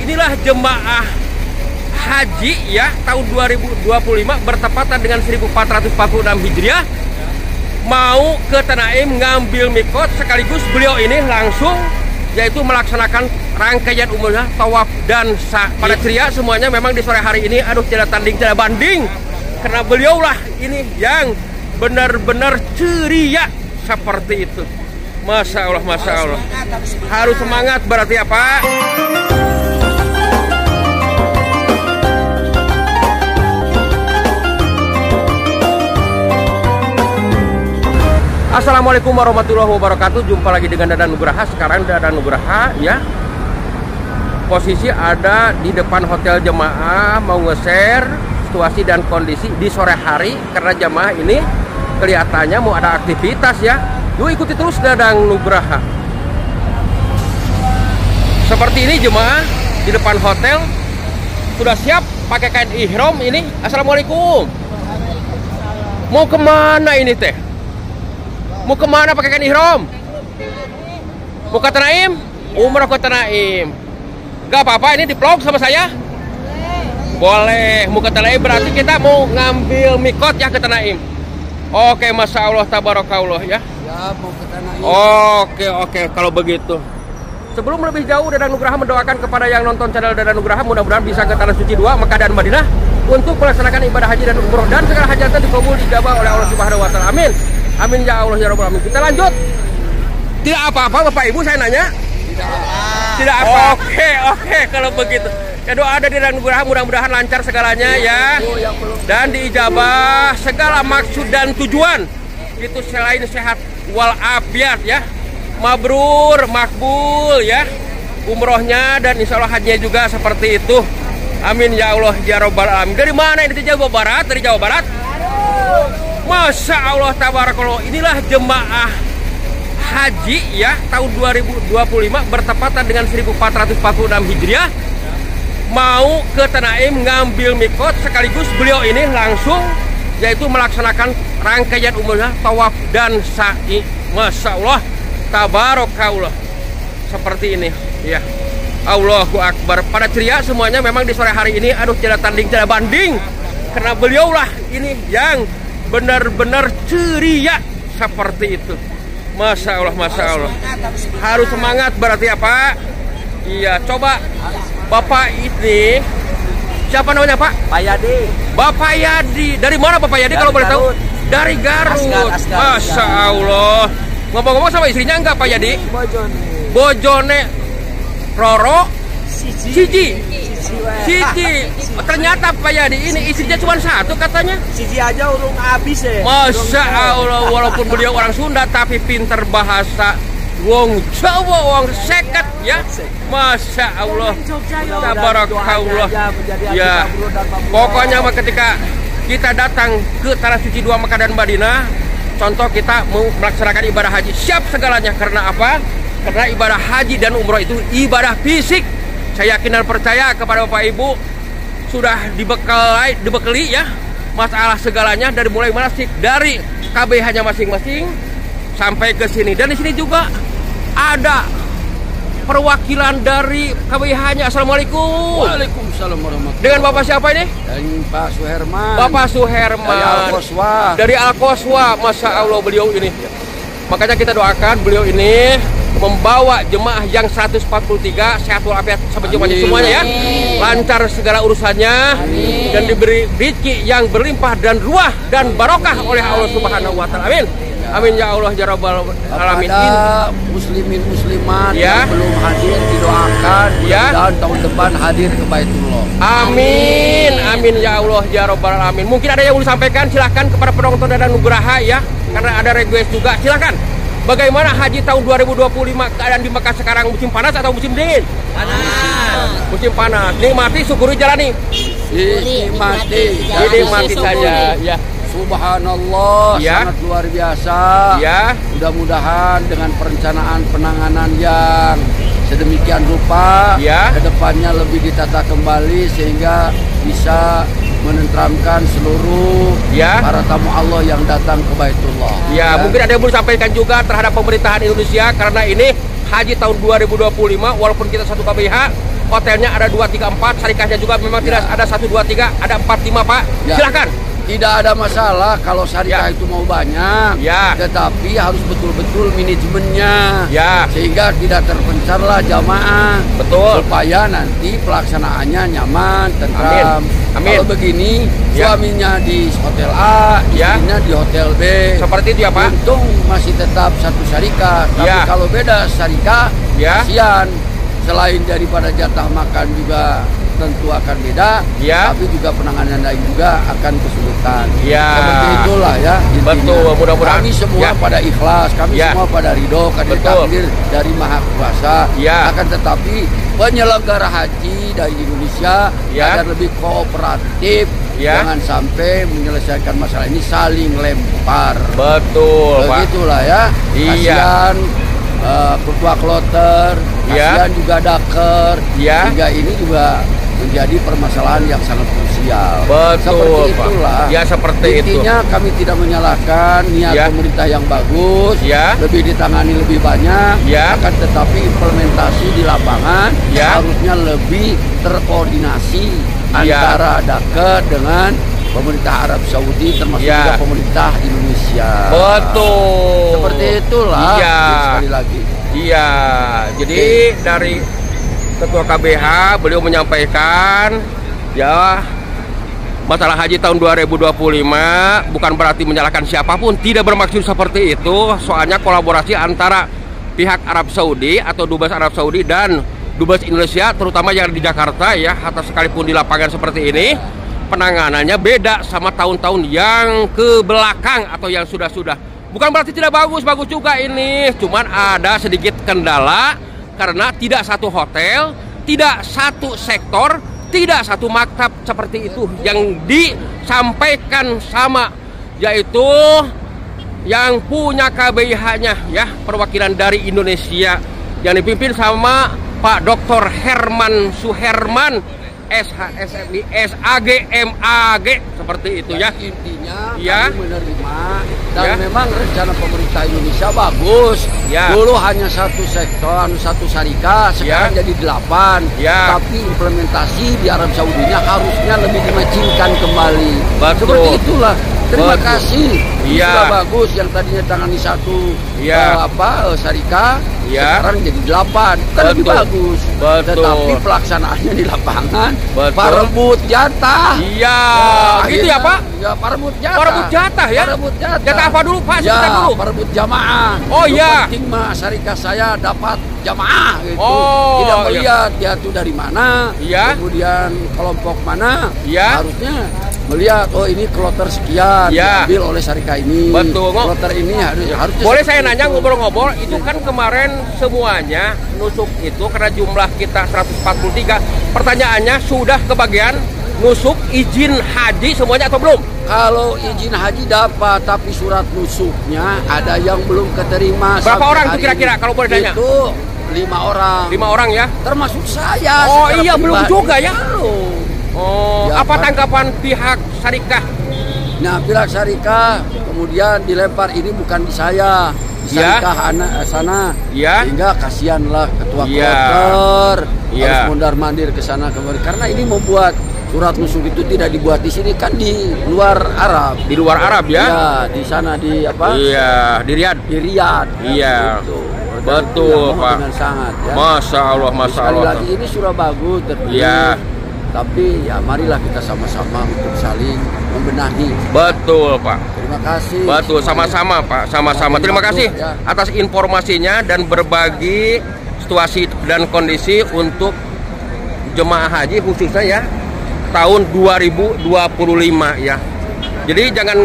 inilah jemaah haji ya tahun 2025 bertepatan dengan 1446 Hijriah mau ke Tanaim ngambil mikot, sekaligus beliau ini langsung yaitu melaksanakan rangkaian umrah, tawaf dan pada ceria semuanya. Memang di sore hari ini aduh tidak tanding tidak banding karena beliaulah ini yang benar-benar ceria seperti itu. Masya Allah, Masya Allah. Harus semangat berarti ya Pak. Assalamualaikum warahmatullahi wabarakatuh. Jumpa lagi dengan Dadan Nugraha. Sekarang Dadan Nugraha ya posisi ada di depan hotel jemaah, mau nge-share situasi dan kondisi di sore hari karena jemaah ini kelihatannya mau ada aktivitas ya. Yuk ikuti terus Dadan Nugraha. Seperti ini jemaah di depan hotel sudah siap pakai kain ihram ini. Assalamualaikum. Mau kemana ini teh? Mau kemana pakai kain ihram? Mau ke Tanaim? Umrah ke Tanaim. Gak apa-apa ini di-vlog sama saya? Boleh. Mau ke Tanaim berarti kita mau ngambil mikot ya ke Tanaim. Oke, Masya Allah, tabarakallah ya. Ya, mau ke Tanaim. Oke, kalau begitu. Sebelum lebih jauh, Dadan Nugraha mendoakan kepada yang nonton channel Dadan Nugraha mudah-mudahan bisa ke Tanah Suci 2 Mekah dan Madinah untuk melaksanakan ibadah haji dan umroh dan segala hajatan dikabul dijabah oleh Allah Subhanahu wa taala. Amin. Amin ya Allah ya Rabbal alamin. Kita lanjut. Tidak apa-apa Bapak Ibu saya nanya? Tidak apa. Oke, kalau begitu. Ya doa ada di Dadan Nugraha mudah-mudahan lancar segalanya ya. Dan diijabah segala maksud dan tujuan. Itu selain sehat walafiat ya. Mabrur, makbul ya. Umrohnya dan insya Allah hajinya juga seperti itu. Amin ya Allah ya Rabbal alamin. Dari mana ini? Jawa Barat? Dari Jawa Barat? Masya Allah, tabarakallah. Inilah jemaah haji ya tahun 2025 bertepatan dengan 1446 Hijriah mau ke Tanaim ngambil mikot, sekaligus beliau ini langsung yaitu melaksanakan rangkaian umrah, tawaf dan sa'i. Masya Allah, tabarakallah. Seperti ini ya. Allahu Akbar. Pada ceria semuanya. Memang di sore hari ini aduh tidak tanding tidak banding karena beliaulah ini yang benar-benar ceria seperti itu. Masya Allah, Masya Allah. Harus semangat berarti ya Pak. Iya, coba Bapak ini siapa namanya Pak? Pak Yadi. Bapak Yadi. Dari mana Bapak Yadi kalau boleh tahu? Dari Garut. Masya Allah. Ngomong-ngomong sama istrinya enggak Pak Yadi? Bojone Roro Siji. Ternyata Pak Yadi ini istrinya cuma satu katanya. Siji aja urung habis ya. Masya Allah, walaupun beliau orang Sunda tapi pinter bahasa wong Jawa, wong seket ya. Masya Allah, tabarakallah ya. Pokoknya ketika kita datang ke Tanah Suci 2 Mekah dan Madinah, contoh kita mau melaksanakan ibadah haji, siap segalanya. Karena apa? Karena ibadah haji dan umroh itu ibadah fisik. Saya yakin dan percaya kepada Bapak Ibu sudah dibekali ya masalah segalanya dari mulai manasik dari KBH-nya masing-masing sampai ke sini. Dan di sini juga ada perwakilan dari KBH-nya. Assalamualaikum. Waalaikumsalam warahmatullahi. Dengan Bapak siapa ini? Dari Pak Suherman. Bapak Suherman. Dari Al-Qoswa. Dari Al-Qoswa. Masya Allah beliau ini. Makanya kita doakan beliau ini membawa jemaah yang 143 sehat walafiat sampai jumpa semuanya ya. Lancar segala urusannya. Amin. Dan diberi rezeki yang berlimpah dan ruah dan barokah oleh Allah Subhanahu wa taala. Amin. Amin ya Allah ya Rabbal alamin. Ada muslimin muslimat ya, yang belum hadir didoakan ya, mudah-mudahan tahun depan hadir ke Baitullah. Amin. Amin ya Allah ya Rabbal alamin. Mungkin ada yang mau disampaikan, silahkan kepada penonton Dadan Nugraha ya. Karena ada request juga, silahkan. Bagaimana haji tahun 2025 keadaan di Mekah sekarang, musim panas atau musim dingin? Panas. Musim panas. Nikmati, syukuri, jalani. Nikmati saja ya. Subhanallah, ya, sangat luar biasa ya. Mudah-mudahan dengan perencanaan penanganan yang sedemikian rupa ya, kedepannya lebih ditata kembali sehingga bisa menenteramkan seluruh para tamu Allah yang datang ke Baitullah. Ya, mungkin ada yang mau disampaikan juga terhadap pemerintahan Indonesia karena ini haji tahun 2025 walaupun kita satu KBH hotelnya ada 2, 3, 4, syarikahnya juga memang tidak ada 1, 2, 3, ada 4, 5 Pak. Silahkan. Tidak ada masalah kalau syariah itu mau banyak, tetapi harus betul-betul manajemennya, sehingga tidak terpencarlah jamaah. Betul. Supaya nanti pelaksanaannya nyaman, tentram. Amin. Kalau begini, suaminya di hotel A, istrinya di hotel B. Seperti itu ya Pak. Untung masih tetap satu syarikah, tapi kalau beda syarikah, kasihan. Selain daripada jatah makan juga tentu akan beda, tapi juga penanganan lain juga akan kesulitan. Seperti itulah ya. Intinya. Betul, mudah-mudahan kami semua pada ikhlas, kami semua pada ridho karena takdir dari Maha Kuasa. Akan tetapi penyelenggara haji dari Indonesia agar lebih kooperatif, jangan sampai menyelesaikan masalah ini saling lempar. Betul, begitulah ya. Kasihan ketua kloter, kasihan juga daker, sehingga ini juga menjadi permasalahan yang sangat krusial. Betul, seperti itulah. Seperti intinya itu. Kami tidak menyalahkan niat pemerintah yang bagus, lebih ditangani lebih banyak, akan tetapi implementasi di lapangan harusnya lebih terkoordinasi antara daker dengan pemerintah Arab Saudi, termasuk juga pemerintah Indonesia. Betul. Seperti itulah. Sekali lagi. Jadi dari Ketua KBH beliau menyampaikan masalah haji tahun 2025 bukan berarti menyalahkan siapapun, tidak bermaksud seperti itu. Soalnya kolaborasi antara pihak Arab Saudi atau Dubes Arab Saudi dan Dubes Indonesia, terutama yang di Jakarta atau sekalipun di lapangan seperti ini, penanganannya beda sama tahun-tahun yang ke belakang atau yang sudah-sudah. Bukan berarti tidak bagus, bagus juga ini. Cuman ada sedikit kendala karena tidak satu hotel, tidak satu sektor, tidak satu maktab seperti itu yang disampaikan sama, yaitu yang punya KBIH-nya perwakilan dari Indonesia yang dipimpin sama Pak Dr. Herman Suherman SHSMI SAG MAG, seperti itu ya. Intinya kami menerima dan memang rencana pemerintah Indonesia bagus. Dulu hanya satu sektor, satu syarikah, sekarang jadi 8. Tapi implementasi di Arab Saudinya harusnya lebih dimacinkan kembali. Seperti itulah. Terima kasih. Sudah bagus yang tadinya tangani satu syarikah, sekarang jadi 8. Kan lebih bagus. Tetapi pelaksanaannya di lapangan parebut jatah. Gitu ya Pak? Parebut jatah. Parebut jatah ya? Parebut jatah. Jatah apa dulu Pak? Sebentar dulu. Parebut jamaah. Penting mah syarikah saya dapat jamaah gitu. Tidak melihat dia itu dari mana, kemudian kelompok mana, harusnya melihat ini kloter sekian diambil oleh syarikah ini. Betul. Kloter ini harus. Boleh saya nanya ngobrol-ngobrol, itu kan kemarin semuanya nusuk itu karena jumlah kita 143. Pertanyaannya sudah kebagian nusuk izin haji semuanya atau belum? Kalau izin haji dapat, tapi surat nusuknya ada yang belum keterima. Berapa orang itu kira-kira kalau boleh nanya? Itu 5 orang. 5 orang ya? Termasuk saya. Belum juga ya? Apa tanggapan pihak syarikah? Nah, pihak syarikah kemudian dilempar ini bukan di saya, di syarikah sana. Sehingga kasihanlah ketua kloter harus mondar-mandir ke sana kemari karena ini membuat surat nusuk itu tidak dibuat di sini, kan di luar Arab. Di luar Arab ya? Di sana di di Riyadh. Di Riyadh. Gitu. Betul Pak. Dengan sangat Masya Allah, Masya Allah. Sekali lagi ini sudah bagus terpilih. Tapi marilah kita sama-sama untuk saling membenahi. Betul Pak. Terima kasih. Betul, sama-sama Pak, sama-sama. Terima kasih atas informasinya dan berbagi situasi dan kondisi untuk jemaah haji khususnya tahun 2025 ya. Jadi jangan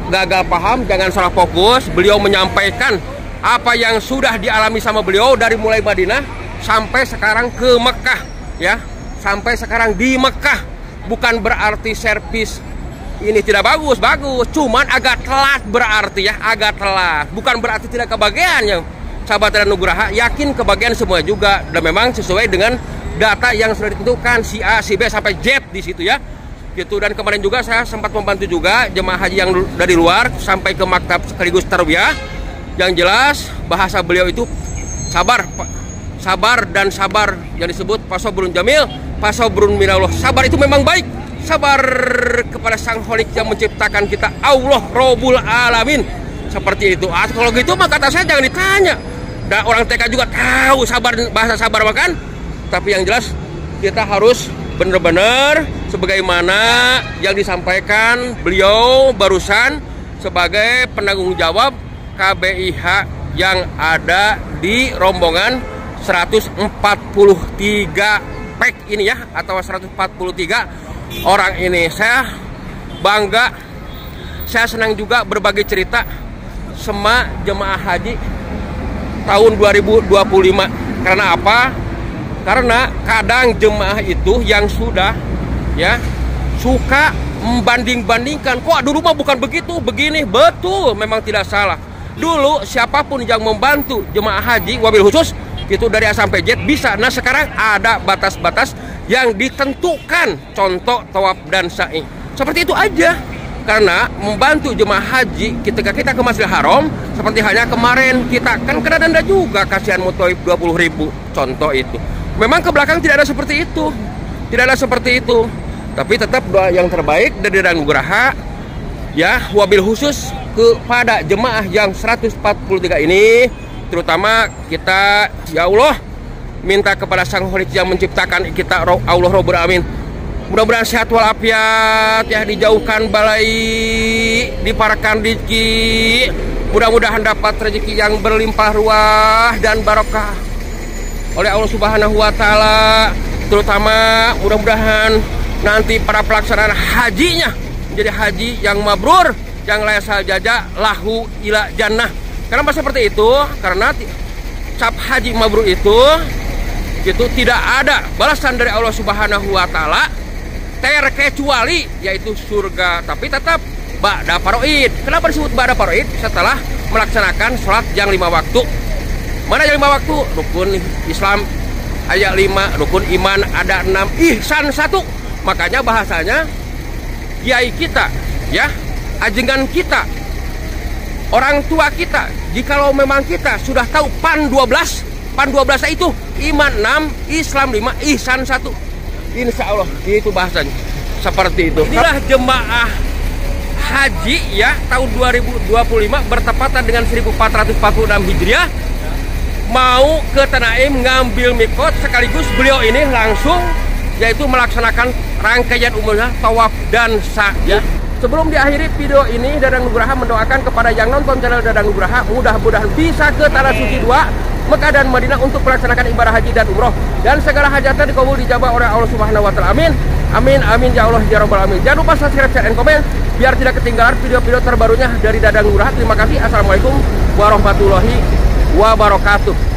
gagal paham, jangan salah fokus. Beliau menyampaikan apa yang sudah dialami sama beliau dari mulai Madinah sampai sekarang ke Mekah ya. Sampai sekarang di Mekah. Bukan berarti servis ini tidak bagus, bagus. Cuman agak telat berarti ya, agak telat. Bukan berarti tidak kebagian yang sahabat dan Nugraha, yakin kebagian semua juga. Dan memang sesuai dengan data yang sudah ditentukan, si A, si B sampai Z di situ ya. Gitu. Dan kemarin juga saya sempat membantu juga jemaah haji yang dari luar sampai ke maktab sekaligus tarbiyah. Yang jelas bahasa beliau itu sabar Pak. sabar dan sabar yang disebut fasobrun jamil, fasobrun minallah. Sabar itu memang baik. Sabar kepada Sang Kholik yang menciptakan kita, Allah Rabbul Alamin. Seperti itu. Kalau gitu mah kata saya jangan ditanya. Dan orang TK juga tahu sabar, bahasa sabar makan. Tapi yang jelas kita harus benar-benar sebagaimana yang disampaikan beliau barusan sebagai penanggung jawab KBIH yang ada di rombongan 143 PEK ini ya, atau 143 orang ini. Saya bangga, saya senang juga berbagi cerita sama jemaah haji tahun 2025. Karena apa? Karena kadang jemaah itu yang sudah ya suka membanding-bandingkan, kok dulu mah bukan begitu, begini. Betul, memang tidak salah. Dulu siapapun yang membantu jemaah haji wabil khusus itu dari A sampai Z bisa. Nah sekarang ada batas-batas yang ditentukan, contoh tawaf dan sa'i. Seperti itu aja. Karena membantu jemaah haji ketika kita ke Masjidil Haram, seperti halnya kemarin kita kan kena denda juga, kasihan mutoib 20.000, contoh itu. Memang ke belakang tidak ada seperti itu, tidak ada seperti itu. Tapi tetap doa yang terbaik dari Dadang Nugraha ya, wabil khusus kepada jemaah yang 143 ini, terutama kita, ya Allah, minta kepada Sang Kholik yang menciptakan kita, Allah Rabbul Alamin, mudah-mudahan sehat walafiat ya, dijauhkan balai, diparahkan rezeki, mudah-mudahan dapat rezeki yang berlimpah ruah dan barokah oleh Allah Subhanahu wa Ta'ala. Terutama mudah-mudahan nanti para pelaksanaan hajinya menjadi haji yang mabrur, yang layasal jaja lahu ila jannah. Kenapa seperti itu? Karena cap haji mabrur itu tidak ada balasan dari Allah Subhanahu wa Ta'ala terkecuali yaitu surga. Tapi tetap ba'da faraid. Kenapa disebut ba'da faraid? Setelah melaksanakan sholat yang 5 waktu. Mana yang 5 waktu? Rukun Islam ayat 5, rukun iman ada 6, ihsan 1. Makanya bahasanya kiai kita ya, ajengan kita, orang tua kita, jikalau memang kita sudah tahu PAN 12 itu iman 6, Islam 5, ihsan 1. Insya Allah itu bahasanya seperti itu. Inilah jemaah haji ya tahun 2025 bertepatan dengan 1446 Hijriah, mau ke Tanaim ngambil mikot, sekaligus beliau ini langsung yaitu melaksanakan rangkaian umumnya tawaf dan sa'i. Sebelum diakhiri video ini, Dadang Nugraha mendoakan kepada yang nonton channel Dadang Nugraha, mudah-mudahan bisa ke Tanah Suci 2 Mekah dan Madinah untuk melaksanakan ibadah haji dan umroh, dan segala hajatnya dikabul dijabah oleh Allah Subhanahu wa Ta'ala. Amin. Amin amin ya Allah ya Rabbal Alamin. Jangan lupa subscribe, share, dan komen biar tidak ketinggalan video-video terbarunya dari Dadang Nugraha. Terima kasih. Assalamualaikum warahmatullahi wabarakatuh.